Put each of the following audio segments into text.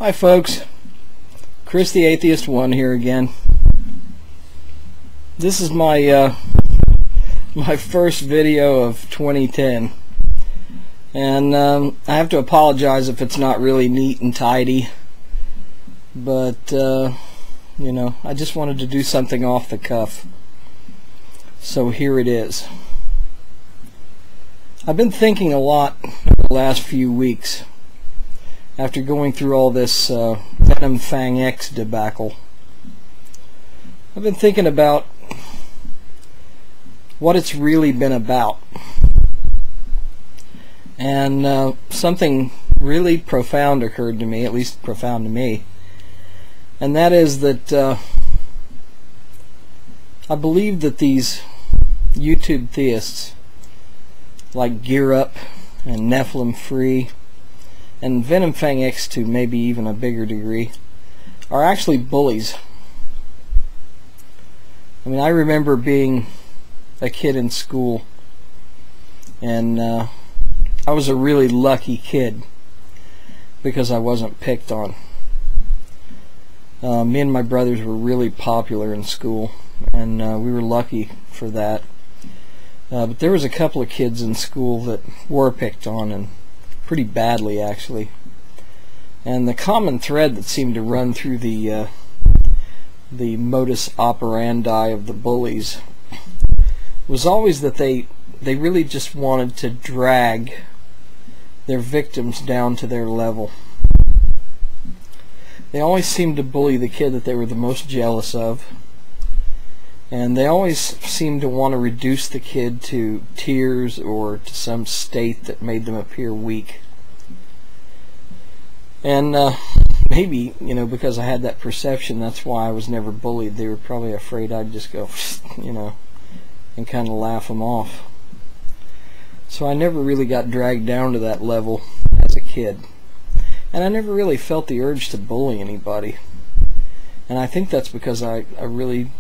Hi folks, Chris the Atheist One here again. This is my my first video of 2010, and I have to apologize if it's not really neat and tidy, but you know, I just wanted to do something off the cuff, so here it is. I've been thinking a lot over the last few weeks after going through all this Venom Fang X debacle. I've been thinking about what it's really been about, and something really profound occurred to me, at least profound to me, and that is that I believe that these YouTube theists like Gear Up and Nephilim Free and Venom Fang X to maybe even a bigger degree are actually bullies. I mean, I remember being a kid in school, and I was a really lucky kid because I wasn't picked on. Me and my brothers were really popular in school, and we were lucky for that. But there was a couple of kids in school that were picked on, and pretty badly actually. And the common thread that seemed to run through the modus operandi of the bullies was always that they really just wanted to drag their victims down to their level. They always seemed to bully the kid that they were the most jealous of, and they always seemed to want to reduce the kid to tears or to some state that made them appear weak. And maybe, you know, because I had that perception, that's why I was never bullied. They were probably afraid I'd just go, you know, and kind of laugh them off. So I never really got dragged down to that level as a kid. And I never really felt the urge to bully anybody. And I think that's because I really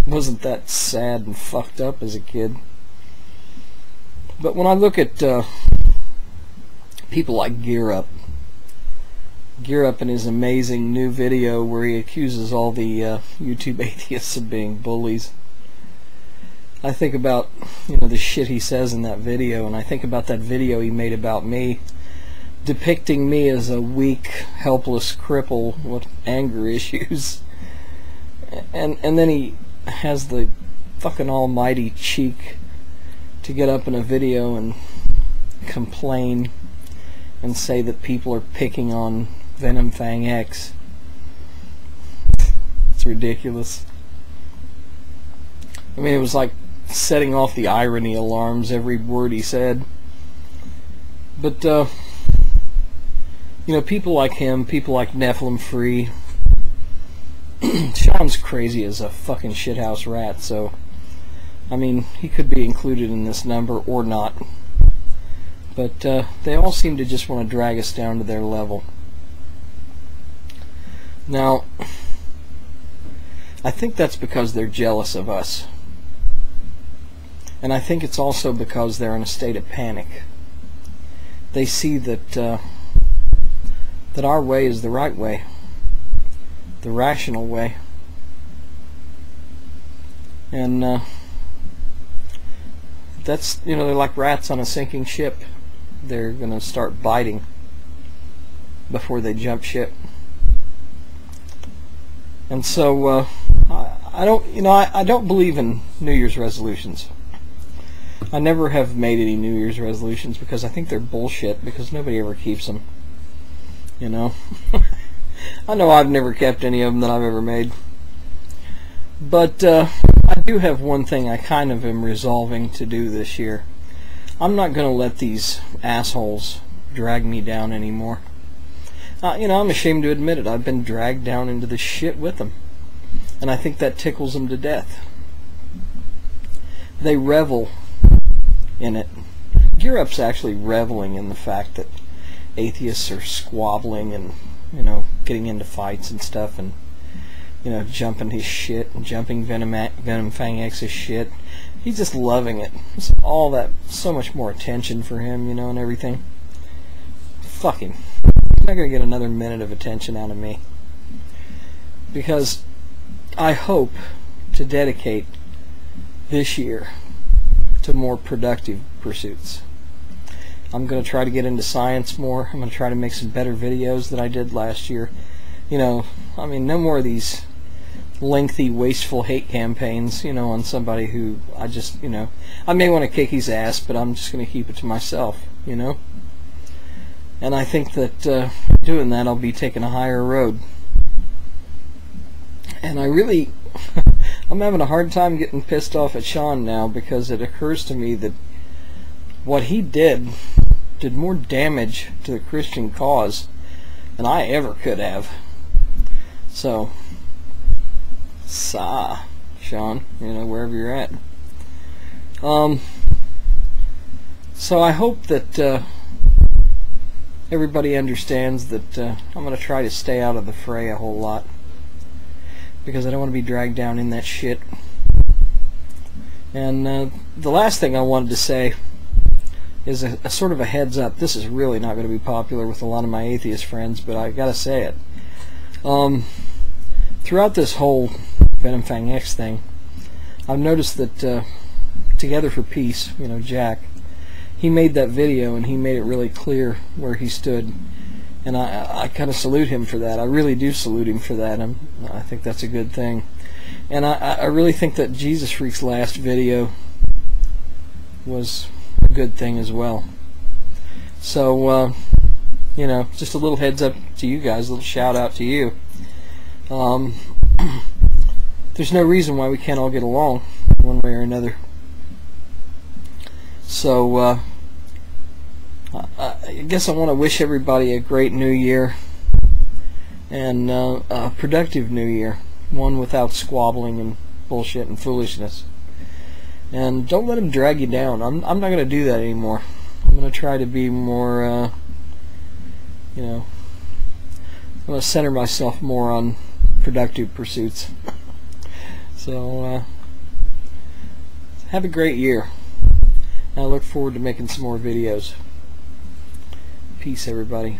wasn't that sad and fucked up as a kid. But when I look at people like Gear Up in his amazing new video where he accuses all the YouTube atheists of being bullies, I think about, you know, the shit he says in that video, and I think about that video he made about me, depicting me as a weak, helpless cripple with anger issues, and then he has the fucking almighty cheek to get up in a video and complain and say that people are picking on Venom Fang X. It's ridiculous. I mean, it was like setting off the irony alarms every word he said. But you know, people like him, people like Nephilim Free, Sean's crazy as a fucking shithouse rat, so I mean, he could be included in this number or not. But they all seem to just want to drag us down to their level. Now, I think that's because they're jealous of us. And I think it's also because they're in a state of panic. They see that that our way is the right way, the rational way. And that's, you know, they're like rats on a sinking ship. They're gonna start biting before they jump ship. And so I don't believe in New Year's resolutions. I never have made any New Year's resolutions because I think they're bullshit, because nobody ever keeps them, you know. I know I've never kept any of them that I've ever made. But I do have one thing I kind of am resolving to do this year. I'm not going to let these assholes drag me down anymore. You know, I'm ashamed to admit it. I've been dragged down into the shit with them. And I think that tickles them to death. They revel in it. Gear Up's actually reveling in the fact that atheists are squabbling and, you know, getting into fights and stuff, and, you know, jumping his shit and jumping Venom Fang X's shit. He's just loving it. It's all that, so much more attention for him, you know, and everything. Fuck him. not going to get another minute of attention out of me, because I hope to dedicate this year to more productive pursuits. I'm going to try to get into science more. I'm going to try to make some better videos than I did last year. You know, I mean, no more of these lengthy, wasteful hate campaigns, you know, on somebody who I just, you know, I may want to kick his ass, but I'm just going to keep it to myself, you know. And I think that doing that, I'll be taking a higher road. And I really, I'm having a hard time getting pissed off at Sean now, because it occurs to me that what he did more damage to the Christian cause than I ever could have. So, Sean, you know, wherever you're at. So I hope that everybody understands that I'm going to try to stay out of the fray a whole lot, because I don't want to be dragged down in that shit. And the last thing I wanted to say is a sort of a heads up. This is really not going to be popular with a lot of my atheist friends, but I gotta say it. Throughout this whole Venom Fang X thing, I've noticed that Together for Peace, you know, Jack, he made that video and he made it really clear where he stood, and I kind of salute him for that. I really do salute him for that. I think that's a good thing. And I really think that Jesus Freak's last video was a good thing as well. So, you know, just a little heads up to you guys, a little shout out to you. There's no reason why we can't all get along one way or another. So, I guess I want to wish everybody a great new year, and a productive new year, one without squabbling and bullshit and foolishness. And don't let them drag you down. I'm not going to do that anymore. I'm going to try to be more, you know, I'm going to center myself more on productive pursuits. So, have a great year. I look forward to making some more videos. Peace, everybody.